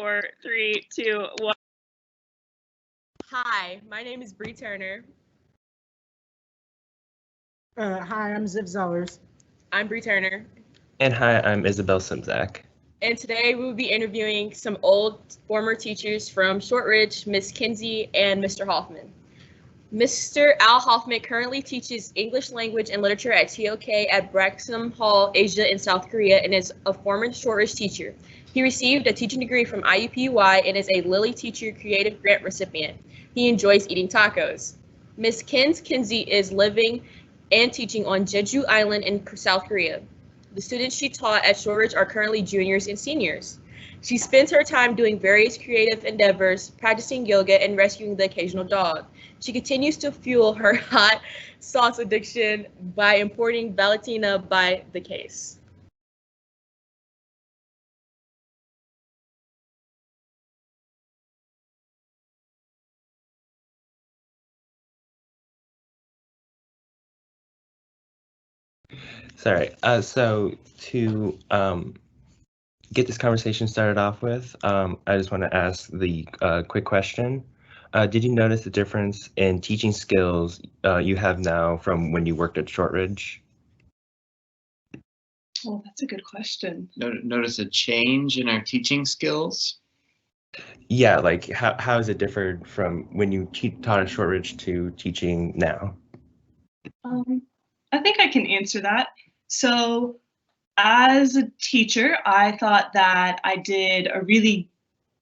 4, 3, 2, 1. Hi, my name is Bree Turner. Hi, I'm Ziv Zellars. I'm Bree Turner. And hi, I'm Isabelle Szymczak. And today we will be interviewing some old former teachers from Shortridge, Miss Kinsey and Mr. Hoffmann. Mr. Al Hoffmann currently teaches English language and literature at TOK at Braxham Hall, Asia in South Korea, and is a former Shortridge teacher. He received a teaching degree from IUPUI and is a Lilly Teacher Creative Grant recipient. He enjoys eating tacos. Miss Kinsey is living and teaching on Jeju Island in South Korea. The students she taught at Shortridge are currently juniors and seniors. She spends her time doing various creative endeavors, practicing yoga, and rescuing the occasional dog. She continues to fuel her hot sauce addiction by importing Valentina by the case. Sorry. So to get this conversation started off with, I just want to ask the quick question. Did you notice the difference in teaching skills you have now from when you worked at Shortridge? Oh, that's a good question. Notice a change in our teaching skills? Yeah, like how is it different from when you taught at Shortridge to teaching now? I think I can answer that. So as a teacher, I thought that I did a really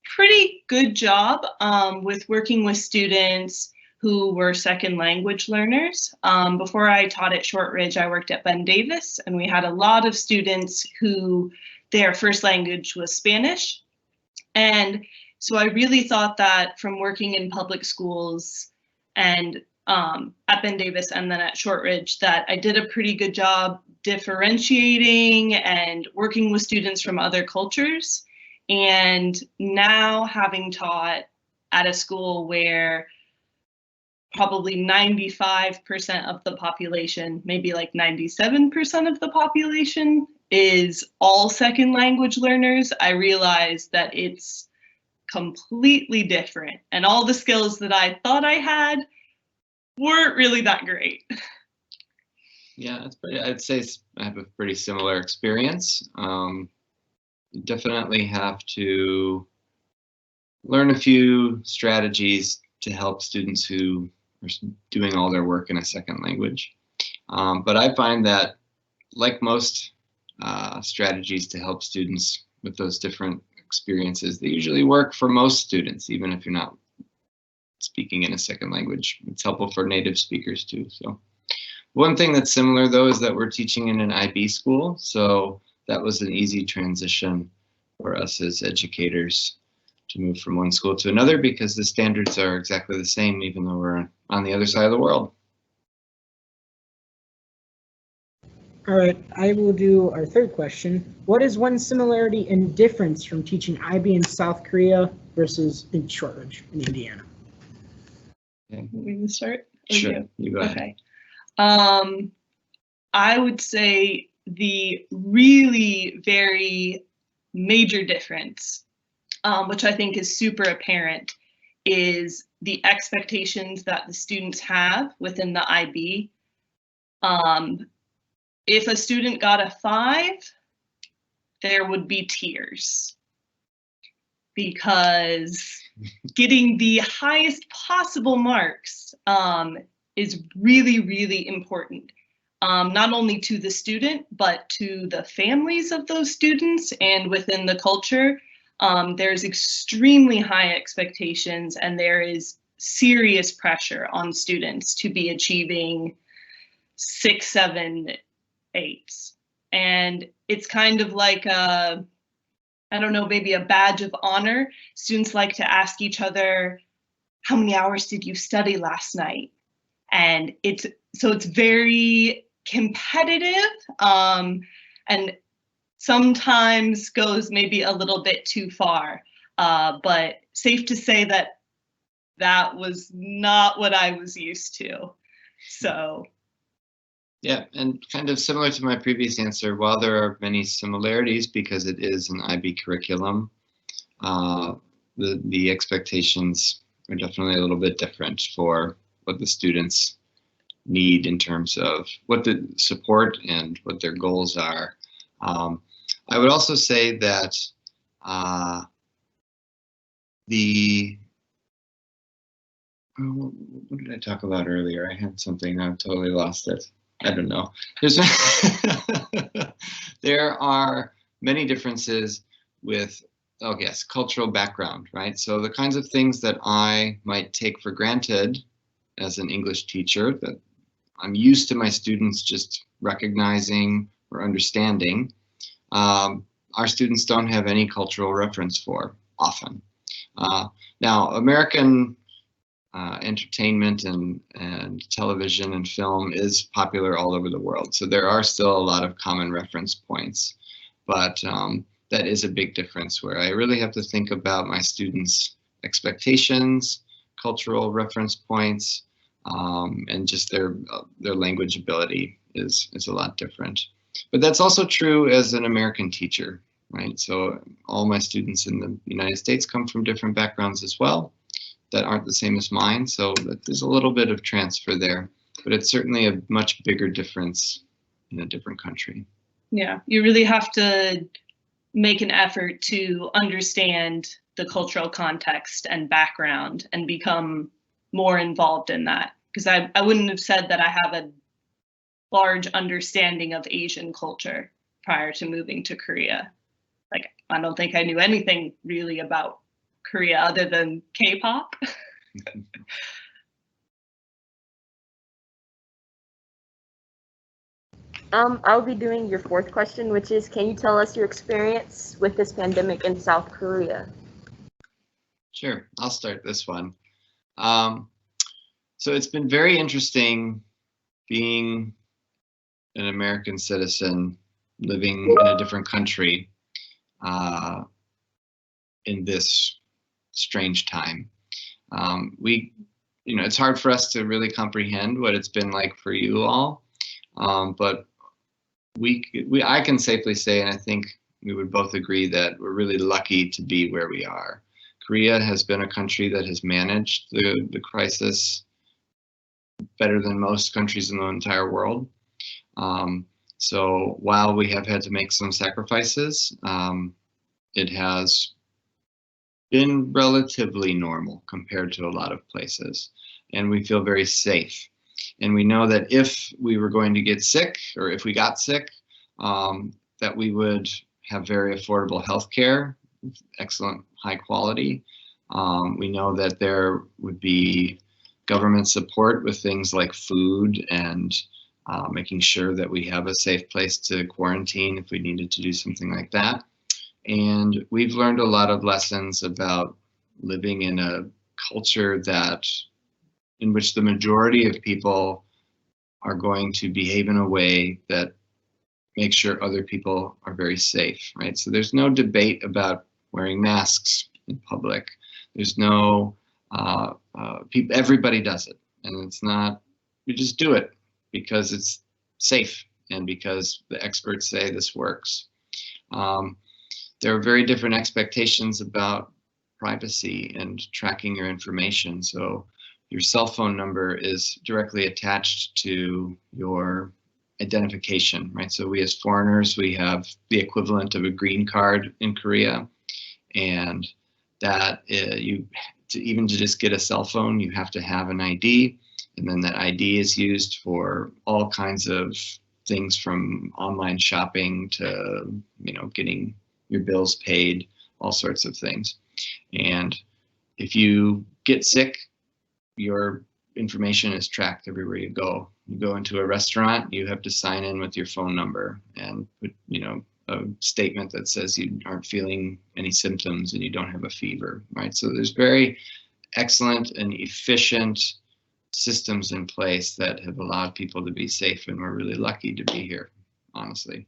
pretty good job with working with students who were second language learners. Before I taught at Shortridge, I worked at Ben Davis, and we had a lot of students who their first language was Spanish. And so I really thought that from working in public schools and at Ben Davis and then at Shortridge, that I did a pretty good job differentiating and working with students from other cultures. And now having taught at a school where probably 95% of the population, maybe like 97% of the population is all second language learners, I realized that it's completely different. And all the skills that I thought I had weren't really that great. Yeah, I'd say I have a pretty similar experience. You definitely have to learn a few strategies to help students who are doing all their work in a second language. But I find that, like most strategies to help students with those different experiences, they usually work for most students, even if you're not speaking in a second language. It's helpful for native speakers too. So one thing that's similar though is that we're teaching in an IB school, so that was an easy transition for us as educators to move from one school to another because the standards are exactly the same even though we're on the other side of the world. All right, I will do our third question. What is one similarity and difference from teaching IB in South Korea versus in Shortridge in Indiana? Okay. We can start? Sure, you go ahead. Okay. I would say the really very major difference, which I think is super apparent, is the expectations that the students have within the IB. If a student got a 5, there would be tears because getting the highest possible marks is really, really important, not only to the student, but to the families of those students and within the culture. There's extremely high expectations and there is serious pressure on students to be achieving 6, 7, 8s. And it's kind of like a, I don't know, maybe a badge of honor. Students like to ask each other, how many hours did you study last night? And it's very competitive and sometimes goes maybe a little bit too far. But safe to say that that was not what I was used to. So. Yeah, and kind of similar to my previous answer, while there are many similarities because it is an IB curriculum, the expectations are definitely a little bit different for what the students need in terms of what the support and what their goals are. I would also say that what did I talk about earlier? I had something, I've totally lost it. I don't know. There are many differences with, oh yes, cultural background, right? So the kinds of things that I might take for granted as an English teacher that I'm used to my students just recognizing or understanding, our students don't have any cultural reference for often. Now, American entertainment and television and film is popular all over the world, so there are still a lot of common reference points, but that is a big difference where I really have to think about my students' expectations, cultural reference points, and just their language ability is a lot different. But that's also true as an American teacher, right? So all my students in the United States come from different backgrounds as well that aren't the same as mine, so there's a little bit of transfer there, but it's certainly a much bigger difference in a different country. Yeah, you really have to make an effort to understand the cultural context and background and become more involved in that. Because I wouldn't have said that I have a large understanding of Asian culture prior to moving to Korea. Like, I don't think I knew anything really about Korea other than K-pop. I'll be doing your fourth question, which is, can you tell us your experience with this pandemic in South Korea? Sure, I'll start this one. So it's been very interesting being an American citizen living in a different country in this strange time. It's hard for us to really comprehend what it's been like for you all, but I can safely say, and I think we would both agree, that we're really lucky to be where we are. Korea has been a country that has managed the crisis better than most countries in the entire world. So while we have had to make some sacrifices, it has been relatively normal compared to a lot of places, and we feel very safe. And we know that if we were going to get sick, or if we got sick, that we would have very affordable health care, excellent high quality. We know that there would be government support with things like food and making sure that we have a safe place to quarantine if we needed to do something like that. And we've learned a lot of lessons about living in a culture in which the majority of people are going to behave in a way that makes sure other people are very safe, right? So there's no debate about wearing masks in public. There's no, everybody does it, and it's not, we just do it because it's safe and because the experts say this works. There are very different expectations about privacy and tracking your information. So your cell phone number is directly attached to your identification, right? So we as foreigners, we have the equivalent of a green card in Korea, and that even to just get a cell phone, you have to have an ID, and then that ID is used for all kinds of things from online shopping to, getting your bills paid, all sorts of things. And if you get sick, your information is tracked everywhere you go. You go into a restaurant, you have to sign in with your phone number and put, a statement that says you aren't feeling any symptoms and you don't have a fever, right? So there's very excellent and efficient systems in place that have allowed people to be safe, and we're really lucky to be here, honestly.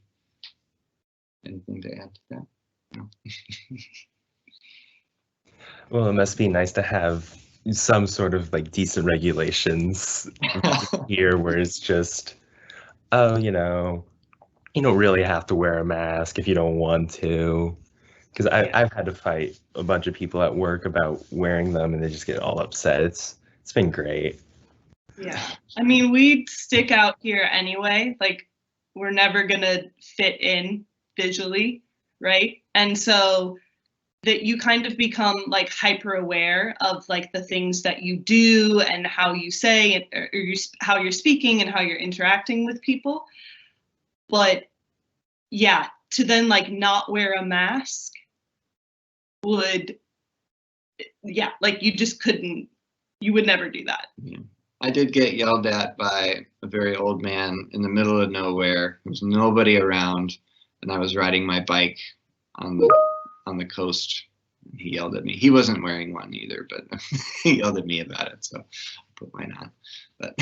Anything to add to that? No. Well, it must be nice to have some sort of decent regulations here where it's just, you don't really have to wear a mask if you don't want to, because I've had to fight a bunch of people at work about wearing them, and they just get all upset. It's been great. Yeah, I mean, we stick out here anyway. Like, we're never gonna fit in visually, right? And so that you kind of become like hyper aware of like the things that you do and how you say it, or how you're speaking and how you're interacting with people. But yeah, to then like not wear a mask would, yeah, like you just couldn't, you would never do that. Yeah. I did get yelled at by a very old man in the middle of nowhere. There was nobody around, and I was riding my bike on the coast. He yelled at me. He wasn't wearing one either, but he yelled at me about it, so I put mine on. But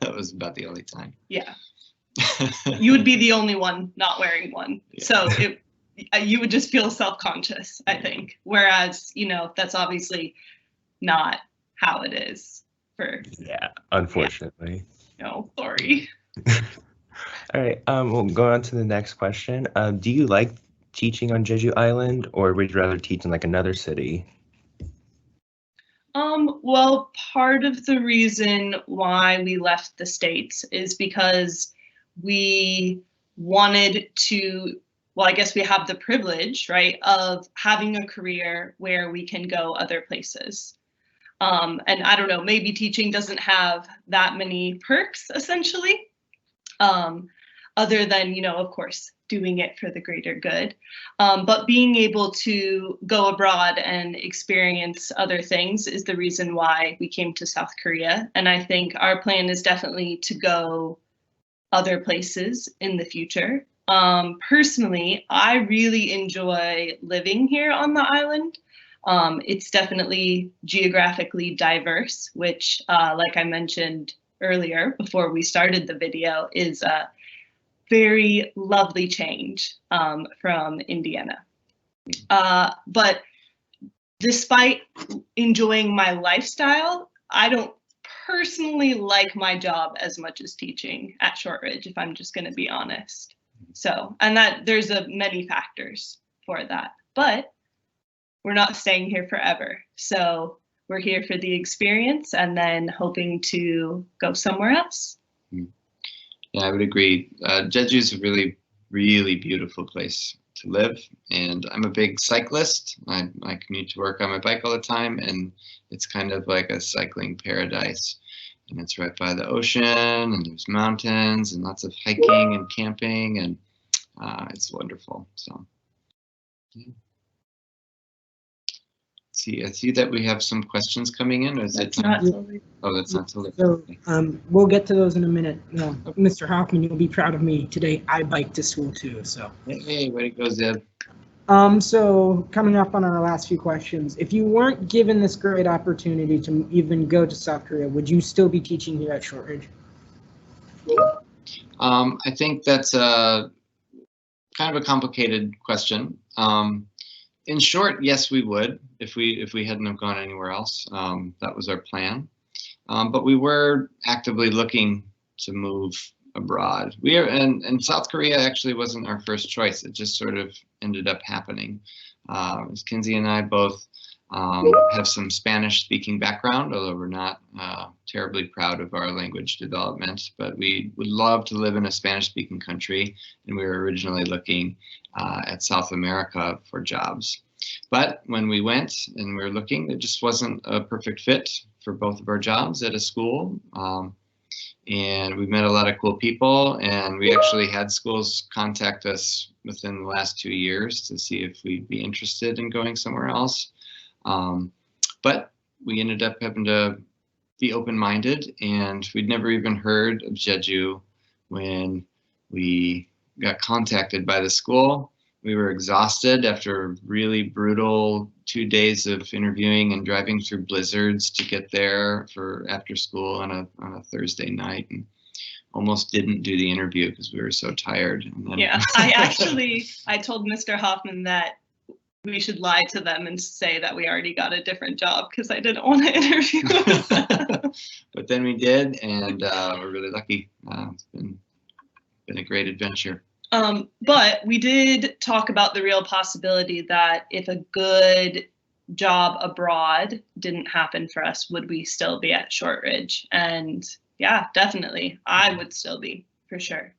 that was about the only time. Yeah. You would be the only one not wearing one. Yeah. So you would just feel self-conscious, I think. Whereas, you know, that's obviously not how it is for. Yeah, unfortunately. Yeah. No, sorry. All right, we'll go on to the next question. Do you like teaching on Jeju Island, or would you rather teach in like another city? Well, part of the reason why we left the States is because we wanted to, well, I guess we have the privilege, right, of having a career where we can go other places. And I don't know, maybe teaching doesn't have that many perks, essentially, other than, you know, of course, doing it for the greater good. But being able to go abroad and experience other things is the reason why we came to South Korea. And I think our plan is definitely to go other places in the future. Personally, I really enjoy living here on the island. It's definitely geographically diverse, which, like I mentioned earlier before we started the video, is a very lovely change from Indiana. But despite enjoying my lifestyle, I don't personally like my job as much as teaching at Shortridge, if I'm just going to be honest. So, and that there's many factors for that, but we're not staying here forever. So we're here for the experience and then hoping to go somewhere else. Yeah, I would agree. Jeju is a really, really beautiful place to live, and I'm a big cyclist. I commute to work on my bike all the time, and it's kind of like a cycling paradise. And it's right by the ocean, and there's mountains, and lots of hiking and camping, and it's wonderful. So, yeah. I see that we have some questions coming in. Is that's it not totally. Oh, that's not totally. So we'll get to those in a minute. Mr. Hoffmann, you'll be proud of me today. I bike to school too. So. Hey, way to go, Ziv. So coming up on our last few questions, if you weren't given this great opportunity to even go to South Korea, would you still be teaching here at Shortridge? I think that's a kind of a complicated question. In short, yes, we would if we hadn't have gone anywhere else. That was our plan. But we were actively looking to move abroad. And South Korea actually wasn't our first choice. It just sort of ended up happening. Kinsey and I both have some Spanish-speaking background, although we're not terribly proud of our language development. But we would love to live in a Spanish-speaking country, and we were originally looking at South America for jobs. But when we went and we were looking, it just wasn't a perfect fit for both of our jobs at a school. And we met a lot of cool people, and we actually had schools contact us within the last 2 years to see if we'd be interested in going somewhere else. But we ended up having to be open-minded, and we'd never even heard of Jeju when we got contacted by the school. We were exhausted after a really brutal 2 days of interviewing and driving through blizzards to get there for after school on a Thursday night, and almost didn't do the interview because we were so tired. And then yeah, I told Mr. Hoffmann that we should lie to them and say that we already got a different job because I didn't want to interview them. But then we did, and we're really lucky. It's been a great adventure. But we did talk about the real possibility that if a good job abroad didn't happen for us, would we still be at Shortridge? And yeah, definitely, I would still be, for sure.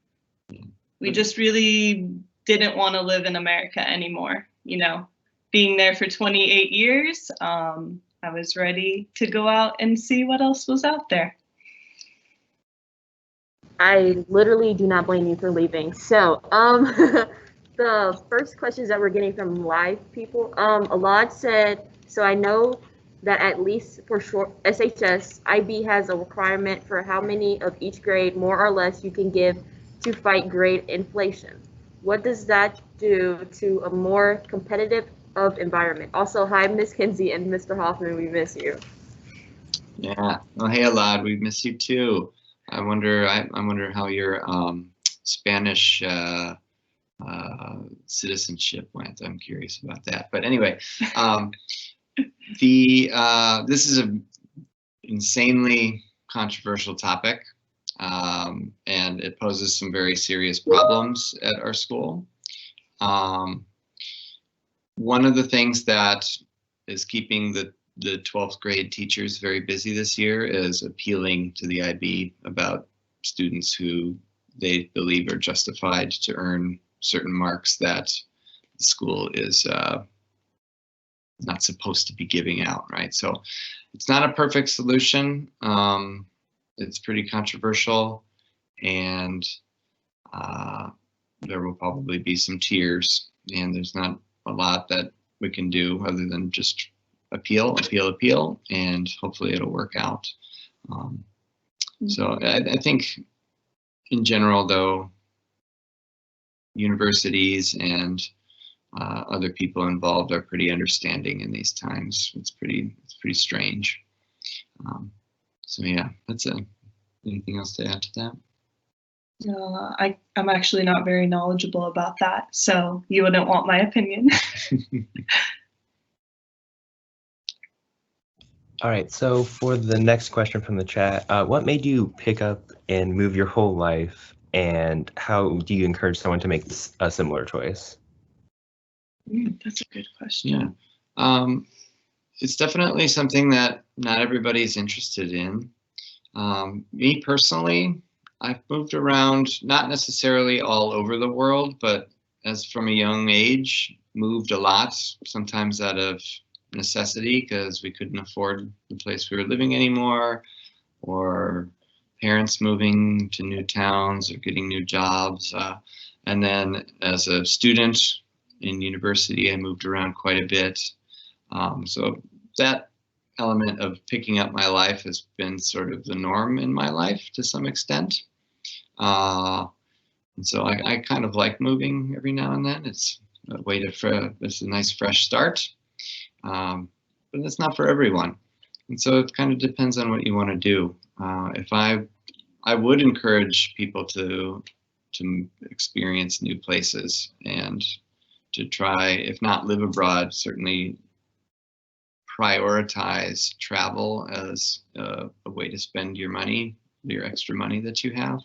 We just really didn't want to live in America anymore. You know, being there for 28 years, I was ready to go out and see what else was out there. I literally do not blame you for leaving. So, the first questions that we're getting from live people, Alad said, so I know that at least for short SHS, IB has a requirement for how many of each grade, more or less, you can give to fight grade inflation. What does that do to a more competitive environment? Also, hi, Miss Kinsey and Mr. Hoffman, we miss you. Yeah. Well, hey, Alad, we miss you too. I wonder how your Spanish citizenship went. I'm curious about that. But anyway, this is an insanely controversial topic, and it poses some very serious problems at our school. One of the things that is keeping the 12th grade teachers very busy this year is appealing to the IB about students who they believe are justified to earn certain marks that the school is not supposed to be giving out, right? So it's not a perfect solution. It's pretty controversial, and there will probably be some tears, and there's not a lot that we can do other than just appeal, and hopefully it'll work out. So I think in general, though, universities and other people involved are pretty understanding in these times. It's pretty strange. So yeah, that's it. Anything else to add to that? I'm actually not very knowledgeable about that, so you wouldn't want my opinion. All right, so for the next question from the chat, what made you pick up and move your whole life, and how do you encourage someone to make a similar choice? That's a good question. Yeah, it's definitely something that not everybody's interested in. Me personally, I've moved around, not necessarily all over the world, but as from a young age, moved a lot, sometimes out of necessity because we couldn't afford the place we were living anymore, or parents moving to new towns or getting new jobs. And then as a student in university, I moved around quite a bit. So that element of picking up my life has been sort of the norm in my life to some extent. And so I kind of like moving every now and then. It's a way to, it's a nice fresh start. But it's not for everyone. And so it kind of depends on what you want to do. If I would encourage people to experience new places and to try, if not live abroad, certainly prioritize travel as a way to spend your money, your extra money that you have,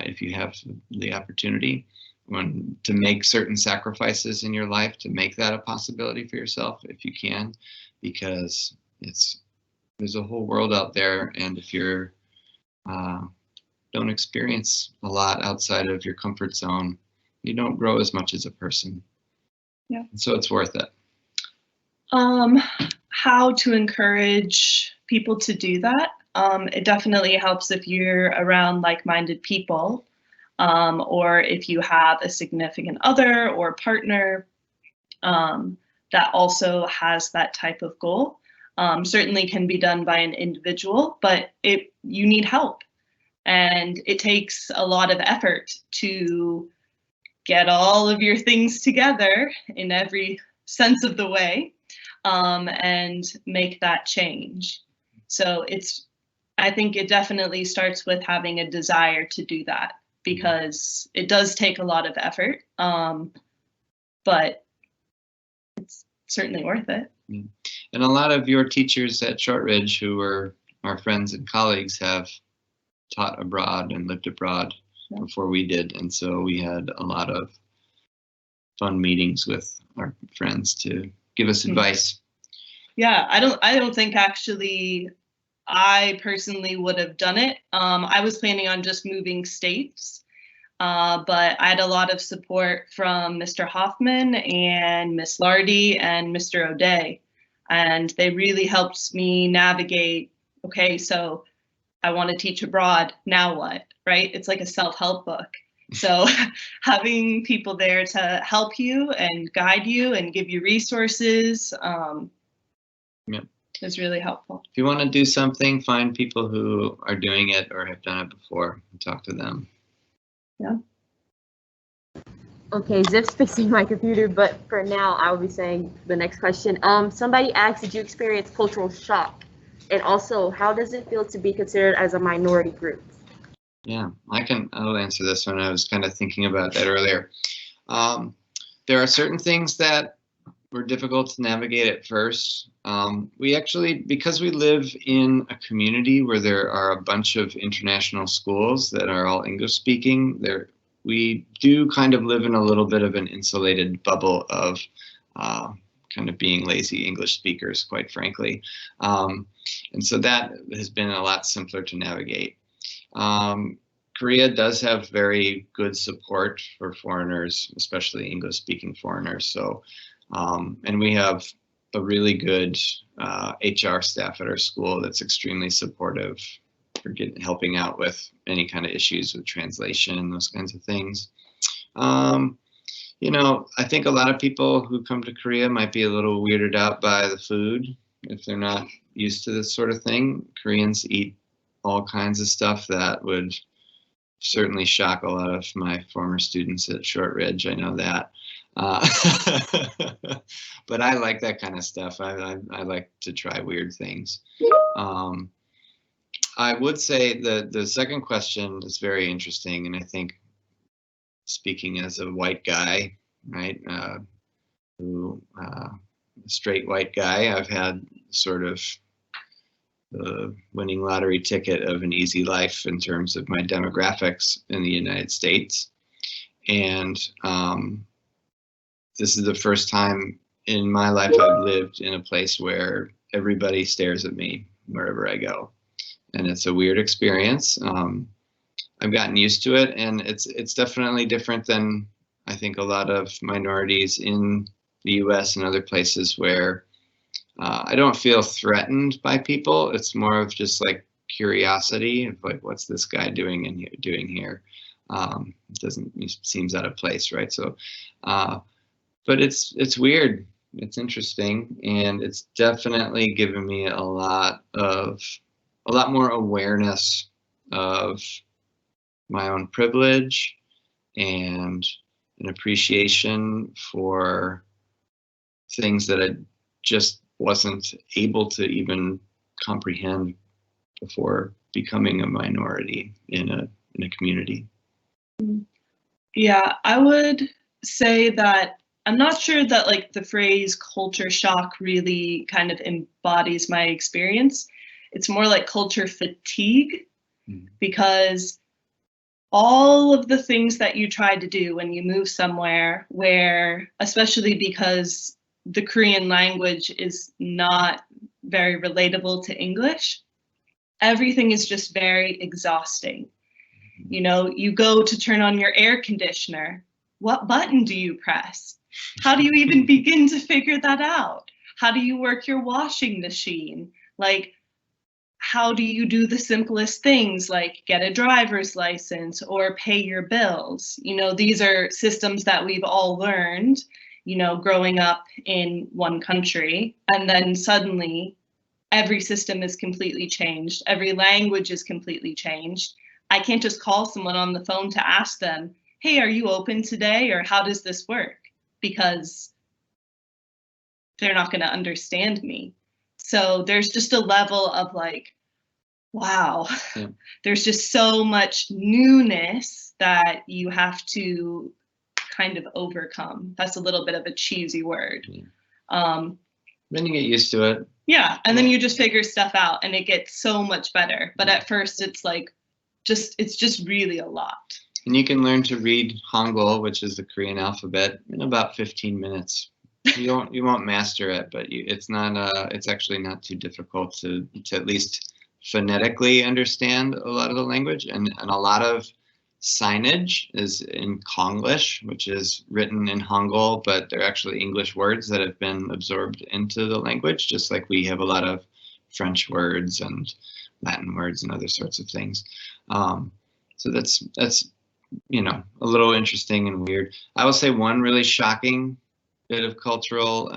if you have the opportunity. To make certain sacrifices in your life to make that a possibility for yourself if you can, because there's a whole world out there, and if you're don't experience a lot outside of your comfort zone, you don't grow as much as a person. Yeah. So it's worth it. How to encourage people to do that? It definitely helps if you're around like-minded people. Or if you have a significant other or partner that also has that type of goal. Certainly can be done by an individual, but you need help. And it takes a lot of effort to get all of your things together in every sense of the way, and make that change. So I think it definitely starts with having a desire to do that, because it does take a lot of effort, but it's certainly worth it. And a lot of your teachers at Shortridge, who are our friends and colleagues, have taught abroad and lived abroad before we did, and so we had a lot of fun meetings with our friends to give us advice. Yeah, I don't think actually I personally would have done it. I was planning on just moving states, but I had a lot of support from Mr. Hoffmann and Miss Lardy and Mr. O'Day, and they really helped me navigate, okay, so I want to teach abroad, now what, right? It's like a self-help book. So having people there to help you and guide you and give you resources is really helpful. If you want to do something, find people who are doing it or have done it before and talk to them. Yeah. Okay, Zip's fixing my computer, but for now, I will be saying the next question. Somebody asked, did you experience cultural shock? And also, how does it feel to be considered as a minority group? Yeah, I'll answer this one. I was kind of thinking about that earlier. There are certain things that were difficult to navigate at first. We actually, because we live in a community where there are a bunch of international schools that are all English speaking, we do kind of live in a little bit of an insulated bubble of kind of being lazy English speakers, quite frankly. And so that has been a lot simpler to navigate. Korea does have very good support for foreigners, especially English speaking foreigners. So, and we have a really good HR staff at our school that's extremely supportive for helping out with any kind of issues with translation, those kinds of things. You know, I think a lot of people who come to Korea might be a little weirded out by the food if they're not used to this sort of thing. Koreans eat all kinds of stuff that would certainly shock a lot of my former students at Shortridge. I know that. But I like that kind of stuff. I like to try weird things. I would say the second question is very interesting, and I think speaking as a white guy, right, straight white guy, I've had sort of the winning lottery ticket of an easy life in terms of my demographics in the United States. And this is the first time in my life I've lived in a place where everybody stares at me wherever I go. And it's a weird experience. I've gotten used to it, and it's definitely different than I think a lot of minorities in the US and other places where I don't feel threatened by people. It's more of just like curiosity of like, what's this guy doing here? It seems out of place, right? So, but it's weird. It's interesting, and it's definitely given me a lot more awareness of my own privilege and an appreciation for things that I just wasn't able to even comprehend before becoming a minority in a community. Yeah, I would say that I'm not sure that like the phrase culture shock really kind of embodies my experience. It's more like culture fatigue, because all of the things that you try to do when you move somewhere where, especially because the Korean language is not very relatable to English, everything is just very exhausting. You know, you go to turn on your air conditioner. What button do you press? How do you even begin to figure that out? How do you work your washing machine? Like, how do you do the simplest things like get a driver's license or pay your bills? You know, these are systems that we've all learned, you know, growing up in one country, and then suddenly every system is completely changed. Every language is completely changed. I can't just call someone on the phone to ask them, hey, are you open today? Or how does this work? Because they're not going to understand me. So there's just a level of like, wow, there's just so much newness that you have to kind of overcome. That's a little bit of a cheesy word. Then you get used to it. Yeah, and then you just figure stuff out and it gets so much better. But at first it's like, it's just really a lot. And you can learn to read Hangul, which is the Korean alphabet, in about 15 minutes. You won't master it, but it's actually not too difficult to at least phonetically understand a lot of the language, and a lot of signage is in Konglish, which is written in Hangul, but they're actually English words that have been absorbed into the language, just like we have a lot of French words and Latin words and other sorts of things. So that's a little interesting and weird. I will say one really shocking bit of cultural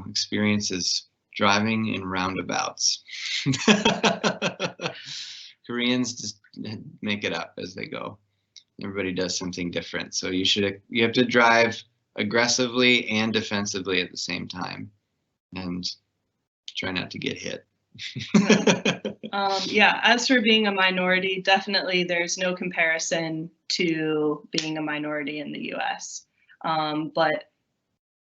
experience is driving in roundabouts. Koreans just make it up as they go. Everybody does something different. So you have to drive aggressively and defensively at the same time, and try not to get hit. Yeah, as for being a minority, definitely there's no comparison to being a minority in the US. But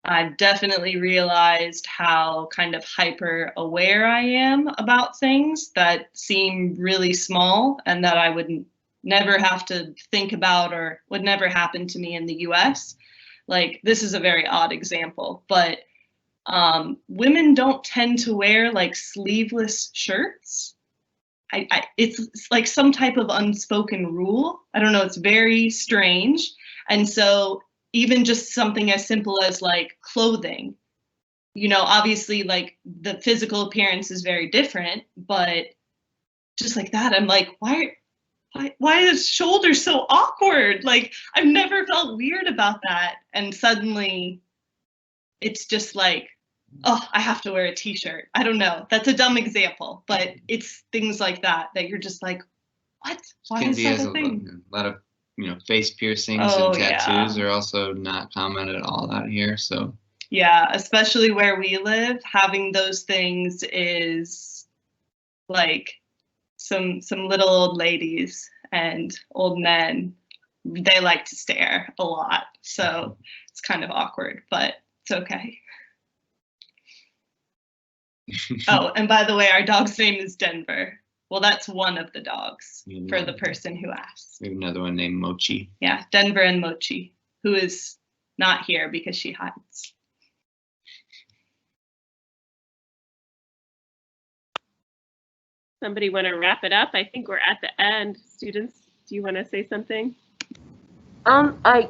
I definitely realized how kind of hyper aware I am about things that seem really small and that I would never have to think about or would never happen to me in the US. Like, this is a very odd example, but women don't tend to wear like sleeveless shirts. It's like some type of unspoken rule. I don't know, it's very strange. And so even just something as simple as like clothing, obviously like the physical appearance is very different, but just like that, I'm like, why is shoulder so awkward? Like, I've never felt weird about that. And suddenly it's just like, oh, I have to wear a t-shirt. I don't know. That's a dumb example, but it's things like that you're just like, what? Why Kinsey is that has a thing? a lot of face piercings and tattoos are also not common at all out here. So yeah, especially where we live, having those things is like some little old ladies and old men, they like to stare a lot. So it's kind of awkward, but it's okay. Oh, and by the way, our dog's name is Denver. Well, that's one of the dogs for the person who asked. We have another one named Mochi. Yeah, Denver and Mochi, who is not here because she hides. Somebody want to wrap it up? I think we're at the end. Students, do you want to say something?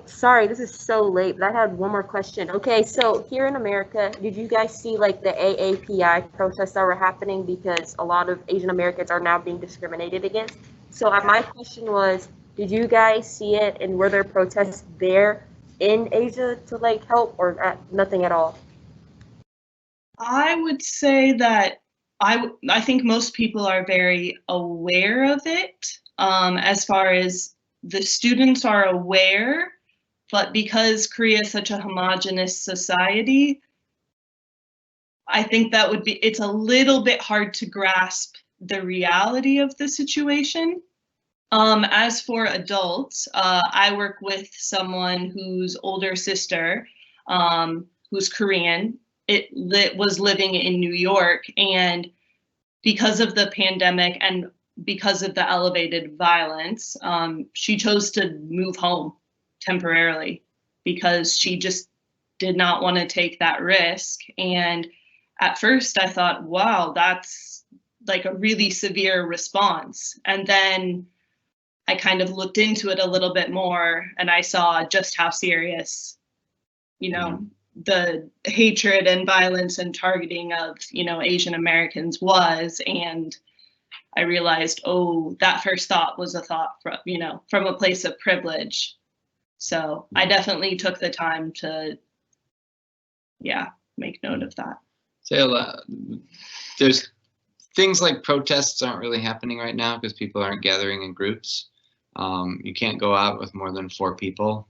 Sorry, this is so late, but I had one more question. Okay, so here in America, did you guys see like the AAPI protests that were happening because a lot of Asian Americans are now being discriminated against? So my question was, did you guys see it, and were there protests there in Asia to like help, or nothing at all? I would say that I think most people are very aware of it, as far as the students are aware, but because Korea is such a homogenous society, I think it's a little bit hard to grasp the reality of the situation. As for adults, I work with someone whose older sister, who's Korean, was living in New York, and because of the pandemic and because of the elevated violence, she chose to move home temporarily because she just did not want to take that risk. And at first I thought, wow, that's like a really severe response. And then I kind of looked into it a little bit more, and I saw just how serious, the hatred and violence and targeting of, Asian Americans was. And I realized, oh, that first thought was a thought from a place of privilege. So I definitely took the time to, make note of that. There's things like protests aren't really happening right now because people aren't gathering in groups. You can't go out with more than 4 people.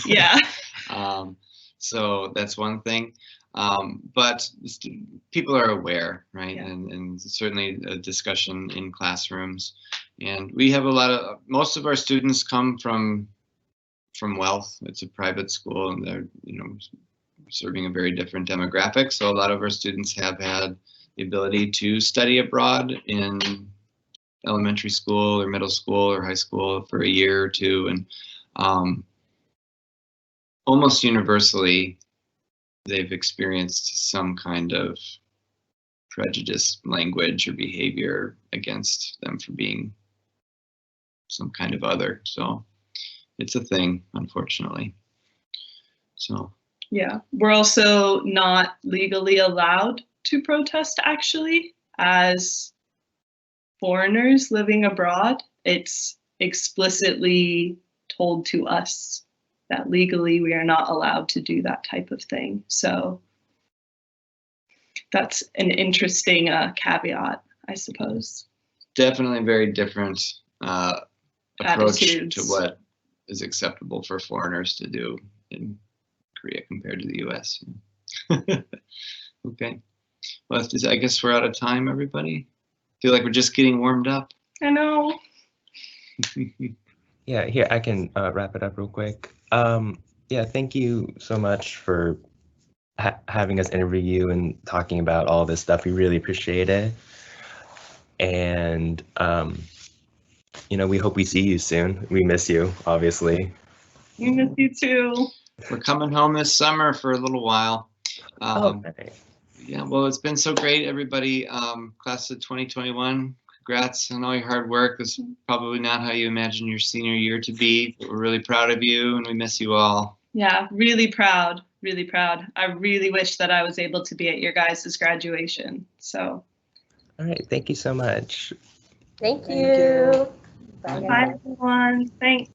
Yeah. So that's one thing. But people are aware, right? Yeah. And certainly a discussion in classrooms. And we have most of our students come from wealth. It's a private school, and they're, serving a very different demographic. So a lot of our students have had the ability to study abroad in elementary school or middle school or high school for a year or two, and almost universally they've experienced some kind of prejudice, language, or behavior against them for being some kind of other. So it's a thing, unfortunately. So Yeah, we're also not legally allowed to protest, actually, as foreigners living abroad. It's explicitly told to us that legally we are not allowed to do that type of thing. So that's an interesting caveat, I suppose. definitely a very different approach Attitudes. to what is acceptable for foreigners to do in Korea compared to the US. Okay. Well, I guess we're out of time, everybody. Feel like we're just getting warmed up. I know. Yeah, here, I can wrap it up real quick. Yeah, thank you so much for having us interview you and talking about all this stuff. We really appreciate it. And, you know, we hope we see you soon. We miss you, obviously. We miss you too. We're coming home this summer for a little while. Okay. Yeah, well, it's been so great, everybody. Class of 2021, congrats on all your hard work. This is probably not how you imagine your senior year to be, but we're really proud of you and we miss you all. Yeah, really proud, really proud. I really wish that I was able to be at your guys' graduation. So. All right, thank you so much. Thank Thank you. you. Bye. Bye, everyone. Thanks.